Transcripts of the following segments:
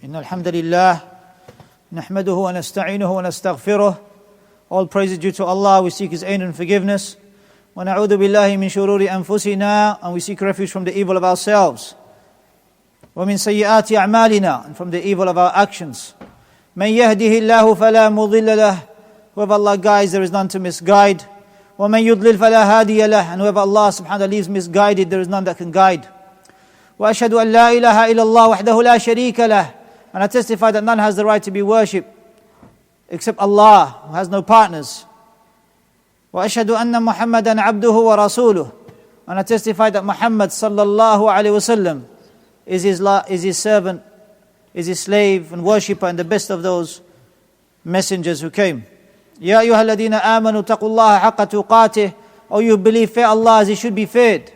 إن الحمد لله نحمده ونستعينه ونستغفره. All praise is due to Allah. We seek His aid and forgiveness. ونعوذ بالله من شرور أنفسنا, and we seek refuge from the evil of ourselves. ومن سيئات أعمالنا, and from the evil of our actions. من يهده الله فلا مضل له. Whoever Allah guides, there is none to misguide. ومن يضلل فلا هادي له. And whoever Allah subhanahu wa ta'ala leaves misguided, there is none that can guide. وأشهد أن لا إله إلا الله وحده لا شريك له. And I testify that none has the right to be worshipped except Allah, who has no partners. وأشهد أن محمدا عبده ورسوله. And I testify that Muhammad sallallahu alayhi wasallam is his servant, is his slave and worshipper, and the best of those messengers who came. يا أيها الذين آمنوا اتقوا الله حق تقاته. O you believe, fear Allah as He should be feared.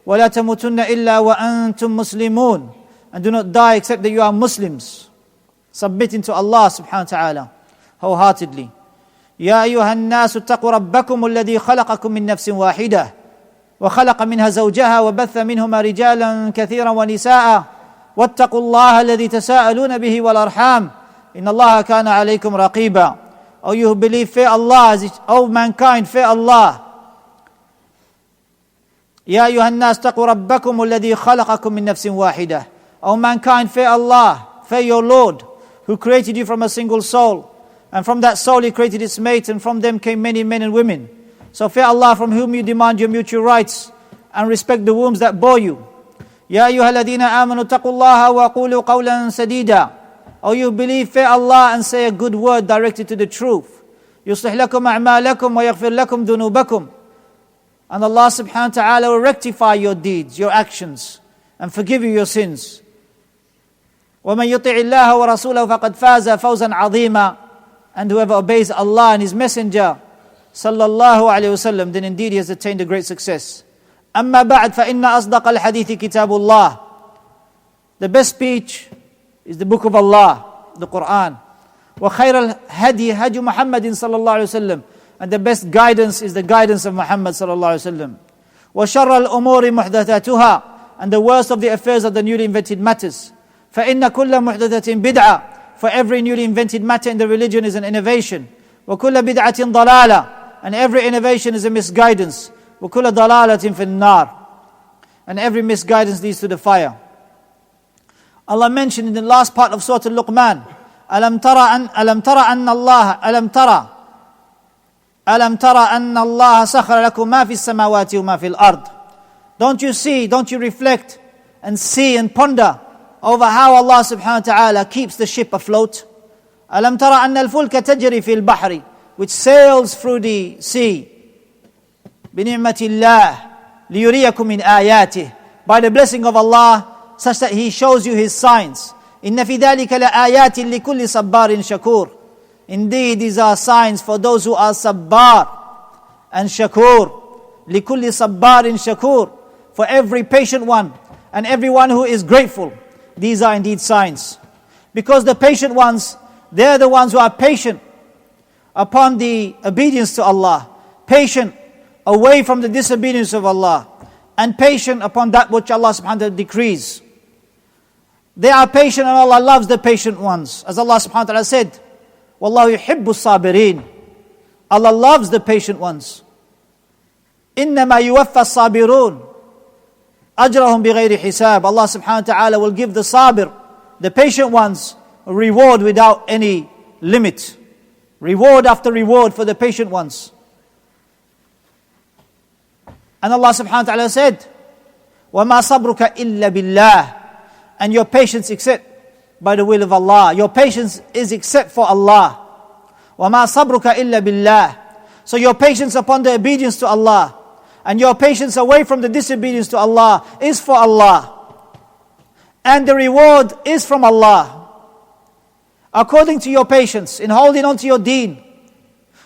ولا تموتن إلا وأنتم مسلمون. And do not die except that you are Muslims, submitting to Allah subhanahu wa ta'ala wholeheartedly. يا أيها الناس اتقوا ربكم الذي خلقكم من نفس واحدة وخلق منها زوجها وبث منهما رجالا كثيرا ونساء واتقوا الله الذي تساءلون به والأرحام إن الله كان عليكم رقيبا. O you who believe, fear Allah, O mankind, fear Allah. يا أيها الناس اتقوا ربكم الذي خلقكم من نفس واحدة. O mankind, fear Allah, fear your Lord, who created you from a single soul, and from that soul He created its mate, and from them came many men and women. So fear Allah, from whom you demand your mutual rights, and respect the wombs that bore you. يا أيها الذين آمنوا اتقوا الله وقولوا قولا سديدا. O you believe, fear Allah, and say a good word directed to the truth. يصلح لكم أعمالكم ويغفر لكم ذنوبكم. And Allah subhanahu wa ta'ala will rectify your deeds, your actions, and forgive you your sins. وَمَنْ يُطِعِ اللَّهَ وَرَسُولَهُ فَقَدْ فَازَ فَوْزًا عَظِيمًا. And whoever obeys Allah and His Messenger sallallahu alayhi wasallam, then indeed he has attained a great success. أما بعد فإن أصدق الحديث كتاب الله. The best speech is the book of Allah, the Qur'an. وخير الهدي هدي محمد صلى الله عليه وسلم. And the best guidance is the guidance of Muhammad sallallahu alaihi wasallam. وشر الأمور محدثاتها. And the worst of the affairs are the newly invented matters. فإن كل محدثة بدعة. For every newly invented matter in the religion is an innovation. وكل بدعة ضلالة. And every innovation is a misguidance. وكل ضلالة في النار. And every misguidance leads to the fire. Allah mentioned in the last part of Surah Al-Luqman, ألم ترى أن الله سخر لكم ما في السماوات وما في الأرض. Don't you see, don't you reflect and see and ponder over how Allah subhanahu wa ta'ala keeps the ship afloat? ألم ترى أن الفلك تجري في البحر, which sails through the sea. بنعمة الله ليريكم من آياته, by the blessing of Allah, such that He shows you His signs. إن في ذلك لآيات لكل صبار شكور. Indeed, these are signs for those who are sabbar and shakur. لكل صبار shakur. For every patient one and everyone who is grateful. These are indeed signs. Because the patient ones, they're the ones who are patient upon the obedience to Allah, patient away from the disobedience of Allah, and patient upon that which Allah subhanahu wa ta'ala decrees. They are patient, and Allah loves the patient ones. As Allah subhanahu wa ta'ala said, Wallahu yuhibbu sabirin. Allah loves the patient ones. إنما يوفى الصابرون أجرهم بغير حساب. Allah subhanahu wa ta'ala will give the sabir, the patient ones, a reward without any limit. Reward after reward for the patient ones. And Allah subhanahu wa ta'ala said, وَمَا صَبْرُكَ إِلَّا بِاللَّهِ. And your patience except by the will of Allah. Your patience is except for Allah. وَمَا صَبْرُكَ إِلَّا بِاللَّهِ. So your patience upon the obedience to Allah, and your patience away from the disobedience to Allah, is for Allah. And the reward is from Allah, according to your patience in holding on to your deen.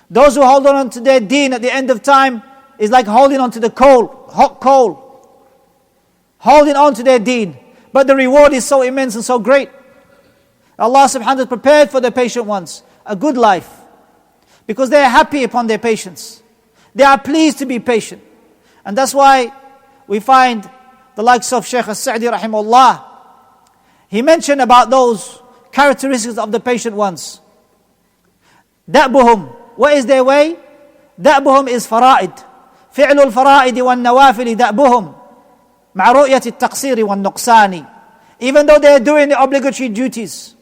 Those who hold on to their deen at the end of time is like holding on to the coal, hot coal. Holding on to their deen. But the reward is so immense and so great. Allah subhanahu wa ta'ala prepared for the patient ones a good life, because they are happy upon their patience. They are pleased to be patient. And that's why we find the likes of Shaykh al-Sa'di rahimahullah. He mentioned about those characteristics of the patient ones. دأبهم, what is their way? دأبهم is فرائد. فعل الفرائد والنوافل دأبهم مع رؤية التقصير والنقصان. Even though they are doing the obligatory duties,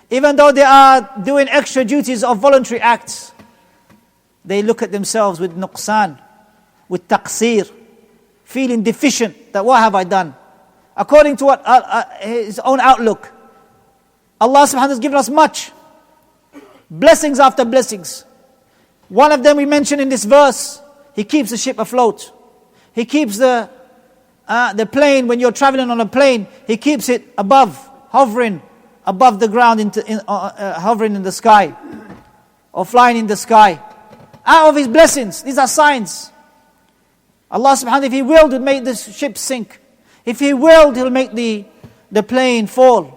even though they are doing extra duties of voluntary acts, they look at themselves with nuqsan, with taqsir, feeling deficient, that what have I done? According to what his own outlook. Allah subhanahu wa ta'ala has given us much. Blessings after blessings. One of them we mentioned in this verse, He keeps the ship afloat. He keeps the plane, when you're traveling on a plane, He keeps it above, hovering above the ground, hovering in the sky, or flying in the sky. Out of His blessings, these are signs. Allah subhanahu wa ta'ala, if He willed, He'll make the ship sink. If He willed, He'll make the plane fall.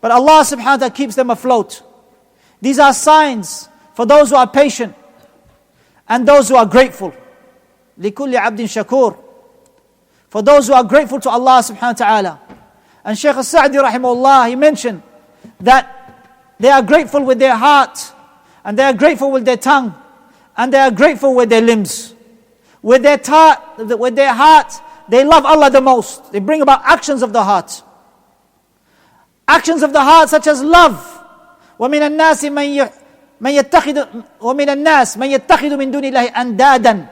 But Allah subhanahu wa ta'ala keeps them afloat. These are signs for those who are patient and those who are grateful. لِكُلِّ عَبْدٍ شَكُورٍ. For those who are grateful to Allah subhanahu wa ta'ala. And Shaykh al-Sa'di rahimahullah, he mentioned that they are grateful with their heart, and they are grateful with their tongue, and they are grateful with their limbs. With their heart, they love Allah the most. They bring about actions of the heart. Actions of the heart such as love. وَمِنَ النَّاسِ مَنْ يَتَّخِذُ مِنْ دُونِ اللَّهِ أَنْدَادًا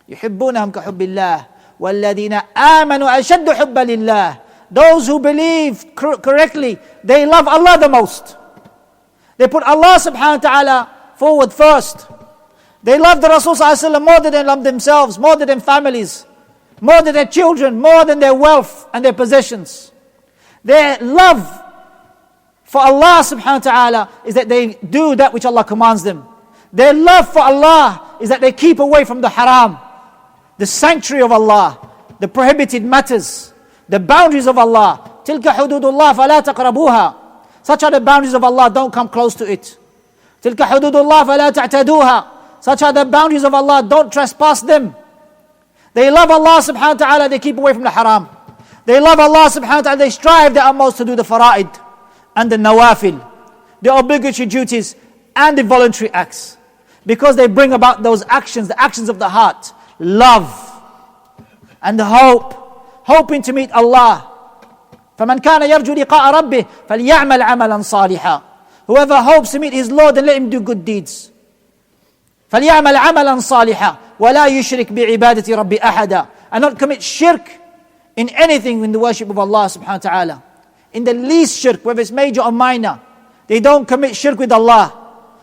يُحِبُّونَهُمْ كَحُبِّ اللَّهِ وَالَّذِينَ آمَنُوا أَشَدُّ حُبًّا لِلَّهِ. Those who believe correctly, they love Allah the most. They put Allah subhanahu wa ta'ala forward first. They love the Rasul sallallahu alaihi wasallam more than they love themselves, more than their families, more than their children, more than their wealth and their possessions. Their love for Allah subhanahu wa ta'ala is that they do that which Allah commands them. Their love for Allah is that they keep away from the haram, the sanctuary of Allah, the prohibited matters, the boundaries of Allah. تِلْكَ حُدُودُ اللَّهِ فَلَا تَقْرَبُوهَا. Such are the boundaries of Allah, don't come close to it. تِلْكَ حُدُودُ اللَّهِ فَلَا تَعْتَدُوهَا. Such are the boundaries of Allah, don't trespass them. They love Allah subhanahu wa ta'ala, they keep away from the haram. They love Allah subhanahu wa ta'ala, they strive their utmost to do the fara'id and the nawafil, the obligatory duties and the voluntary acts. Because they bring about those actions, the actions of the heart. Love and hope, hoping to meet Allah. فَمَنْ كَانَ يَرْجُو لِقَاءَ رَبِّهِ فَلْيَعْمَلْ عَمَلًا صَالِحًا. Whoever hopes to meet his Lord, then let him do good deeds. فَلْيَعْمَلْ عَمَلًا صَالِحًا وَلَا يُشْرِكْ بِعِبَادَةِ رَبِّ أَحَدًا. And not commit shirk in anything in the worship of Allah subhanahu wa ta'ala. In the least shirk, whether it's major or minor, they don't commit shirk with Allah.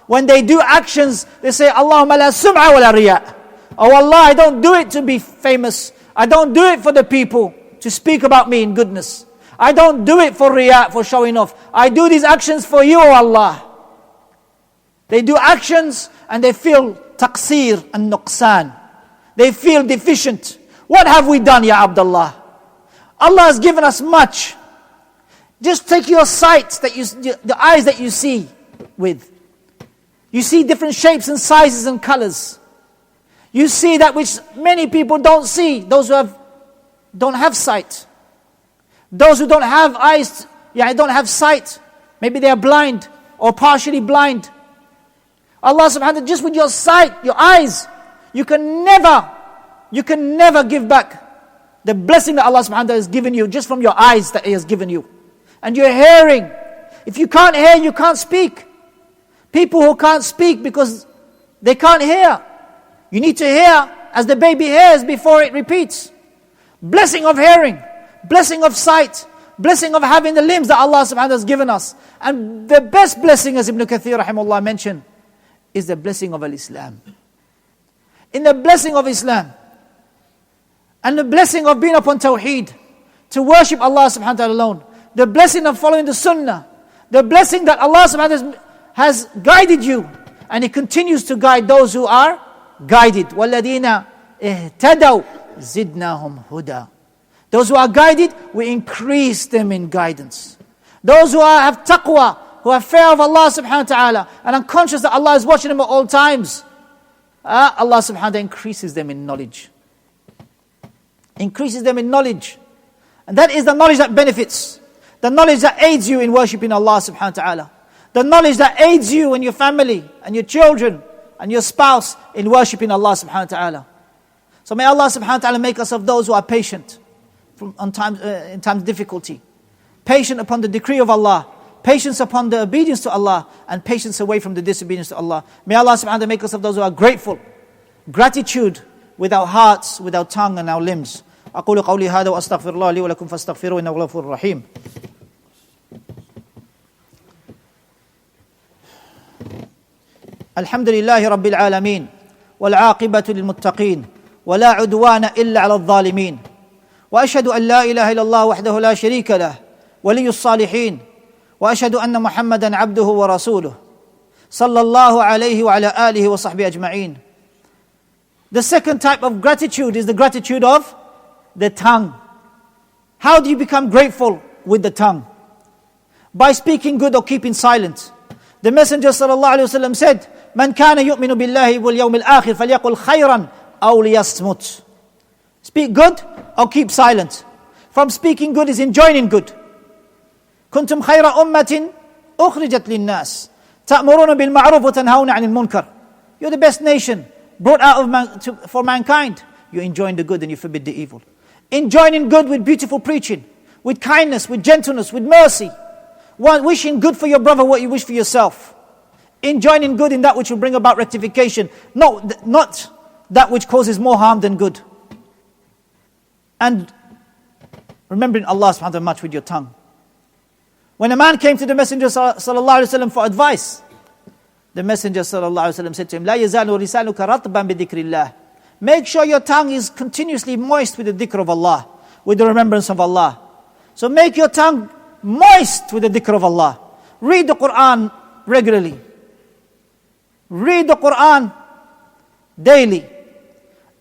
When they do actions, they say, Allahumma la sum'a wa la riya'. Oh Allah, I don't do it to be famous. I don't do it for the people to speak about me in goodness. I don't do it for riya', for showing off. I do these actions for you, O Allah. They do actions and they feel taqsir and nuqsan. They feel deficient. What have we done, Ya Abdullah? Allah has given us much. Just take your sight, the eyes that you see with. You see different shapes and sizes and colors. You see that which many people don't see. Those who don't have sight. Those who don't have eyes, don't have sight. Maybe they are blind or partially blind. Allah subhanahu wa ta'ala, just with your sight, your eyes, you can never give back the blessing that Allah subhanahu wa ta'ala has given you just from your eyes that He has given you. And your hearing. If you can't hear, you can't speak. People who can't speak because they can't hear. You need to hear as the baby hears before it repeats. Blessing of hearing, blessing of sight, blessing of having the limbs that Allah subhanahu wa ta'ala has given us. And the best blessing, as Ibn Kathir rahimahullah mentioned, is the blessing of al-Islam. In the blessing of Islam, and the blessing of being upon Tawheed, to worship Allah subhanahu wa ta'ala alone, the blessing of following the Sunnah, the blessing that Allah subhanahu wa ta'ala has guided you, and He continues to guide those who are guided. وَالَّذِينَ اهْتَدَوْا زِدْنَاهُمْ هُدًى. Those who are guided, we increase them in guidance. Those who have taqwa, who have fear of Allah subhanahu wa ta'ala, and are conscious that Allah is watching them at all times, Allah subhanahu wa ta'ala increases them in knowledge. Increases them in knowledge. And that is the knowledge that benefits. The knowledge that aids you in worshipping Allah subhanahu wa ta'ala. The knowledge that aids you and your family and your children and your spouse in worshipping Allah subhanahu wa ta'ala. So may Allah subhanahu wa ta'ala make us of those who are patient in times of difficulty. Patient upon the decree of Allah. Patience upon the obedience to Allah. And patience away from the disobedience to Allah. May Allah subhanahu wa ta'ala make us of those who are grateful. Gratitude with our hearts, with our tongue and our limbs. أقول قولي هذا وأستغفر الله لي ولكم فاستغفروه إنه غفور رحيم. الحمد لله رب العالمين والعاقبة للمتقين ولا عدوان إلا على الظالمين وأشهد أن لا إله إلا الله وحده لا شريك له ولي الصالحين وأشهد أن محمدا عبده ورسوله صلى الله عليه وعلى آله وصحبه أجمعين. The second type of gratitude is the gratitude of the tongue. How do you become grateful with the tongue? By speaking good or keeping silent. The Messenger sallallahu alaihi wasallam said, "Man kana yu'minu billahi wal yawmil akhir falyaqul khayran aw liyasmut." Speak good or keep silent. From speaking good is enjoining good. كنتم خير أمة أخرجت للناس تأمرون بالمعروف وتنهون عن المنكر. You're the best nation brought out for mankind. You enjoin the good and you forbid the evil. Enjoining good with beautiful preaching, with kindness, with gentleness, with mercy. Wishing good for your brother what you wish for yourself. Enjoining good in that which will bring about rectification, not that which causes more harm than good. And remembering Allah subhanahu wa ta'ala much with your tongue. When a man came to the Messenger sallallahu alaihi wasallam for advice, the Messenger sallallahu alaihi wasallam said to him, "La yazalu lisanuka ratban bi dhikrillah." Make sure your tongue is continuously moist with the dhikr of Allah, with the remembrance of Allah. So make your tongue moist with the dhikr of Allah. Read the Qur'an regularly. Read the Qur'an daily.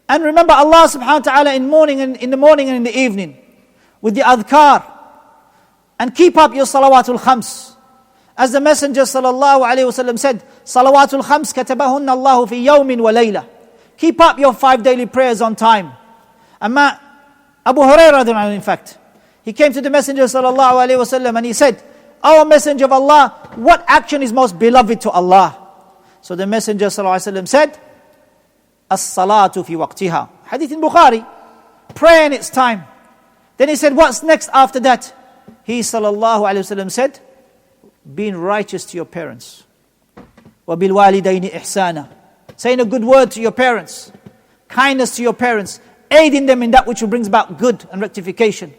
And remember Allah subhanahu wa ta'ala in the morning and in the evening with the adhkar. And keep up your salawatul khams. As the Messenger sallallahu alayhi wa sallam said, "Salawatul khams katabahunna Allahu fi yawmin wa layla." Keep up your 5 daily prayers on time. Abu Hurairah, in fact, he came to the Messenger sallallahu alayhi wa sallam and he said, "O Messenger of Allah, what action is most beloved to Allah?" So the Messenger sallallahu alayhi wa sallam said, "As-salatu fi waqtiha." Hadith in Bukhari. Pray in its time. Then he said, "What's next after that?" He sallallahu alayhi wa sallam said, "Being righteous to your parents. وَبِالْوَالِدَيْنِ إِحْسَانًا." Saying a good word to your parents. Kindness to your parents. Aiding them in that which brings about good and rectification.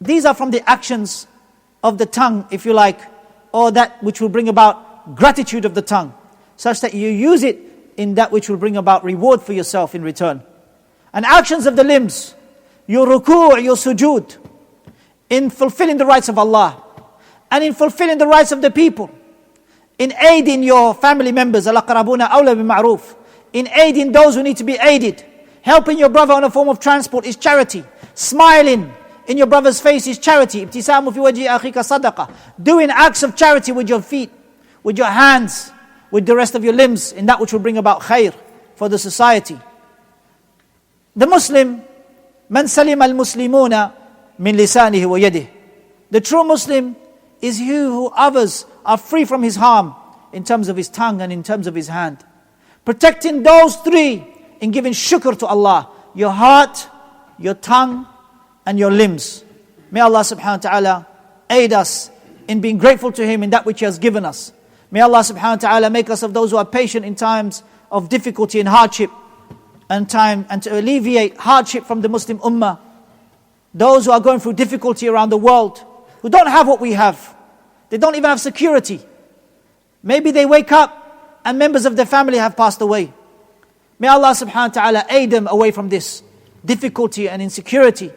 These are from the actions of the tongue, if you like, or that which will bring about gratitude of the tongue, such that you use it in that which will bring about reward for yourself in return. And actions of the limbs, your ruku', your sujood, in fulfilling the rights of Allah, and in fulfilling the rights of the people, in aiding your family members, al-aqrabuna awla bil-ma'ruf, in aiding those who need to be aided, helping your brother on a form of transport is charity, smiling in your brother's face is charity, ibtisamu fi wajhi akhika sadaqa, doing acts of charity with your feet, with your hands, with the rest of your limbs, in that which will bring about khair for the society. The Muslim, man salim al-muslimuna min lisanihi wa yadihi. The true Muslim is he who others are free from his harm in terms of his tongue and in terms of his hand. Protecting those three in giving shukr to Allah, your heart, your tongue, and your limbs. May Allah subhanahu wa ta'ala aid us in being grateful to Him in that which He has given us. May Allah subhanahu wa ta'ala make us of those who are patient in times of difficulty and hardship, and to alleviate hardship from the Muslim ummah. Those who are going through difficulty around the world, who don't have what we have. They don't even have security. Maybe they wake up and members of their family have passed away. May Allah subhanahu wa ta'ala aid them away from this difficulty and insecurity.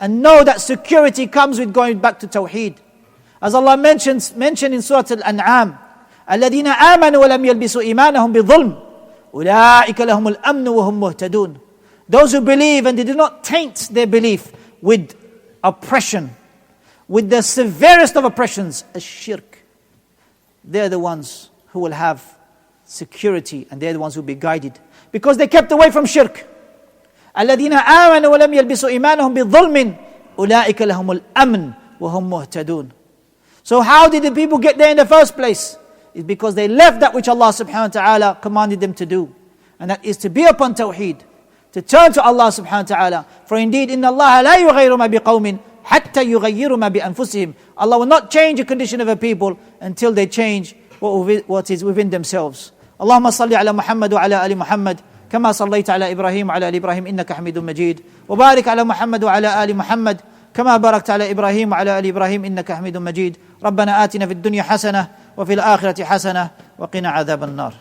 And know that security comes with going back to Tawheed. As Allah mentioned in Surah Al-An'am, الَّذِينَ آمَنُوا وَلَمْ يَلْبِسُوا إِيمَانَهُمْ بِظُلْمٍ أُولَٰئِكَ لَهُمُ الْأَمْنُ وَهُمْ مُهْتَدُونَ. Those who believe and they do not taint their belief with oppression, with the severest of oppressions, shirk. They're the ones who will have security and they're the ones who will be guided. Because they kept away from shirk. الَّذِينَ آمَنُوا وَلَمْ يَلْبِسُوا إِيمَانَهُمْ بِظُلْمٍ أُولَٰئِكَ لَهُمُ الْأَمْنُ وَهُمْ مُهْتَدُونَ. So how did the people get there in the first place? It's because they left that which Allah subhanahu wa ta'ala commanded them to do. And that is to be upon tawheed, to turn to Allah subhanahu wa ta'ala. For indeed, إِنَّ اللَّهَ لَا يُغَيِّرُ مَا بِقَوْمٍ حَتَّى يُغَيِّرُ مَا بِأَنفُسِهِمْ. Allah will not change the condition of a people until they change what is within themselves. اللهم صل على محمد وعلى آل محمد كما صليت على إبراهيم وعلى آل إبراهيم إنك حميد مجيد وبارك على محمد وعلى آل محمد كما باركت على إبراهيم وعلى آل إبراهيم إنك حميد مجيد ربنا آتنا في الدنيا حسنة وفي الآخرة حسنة وقنا عذاب النار.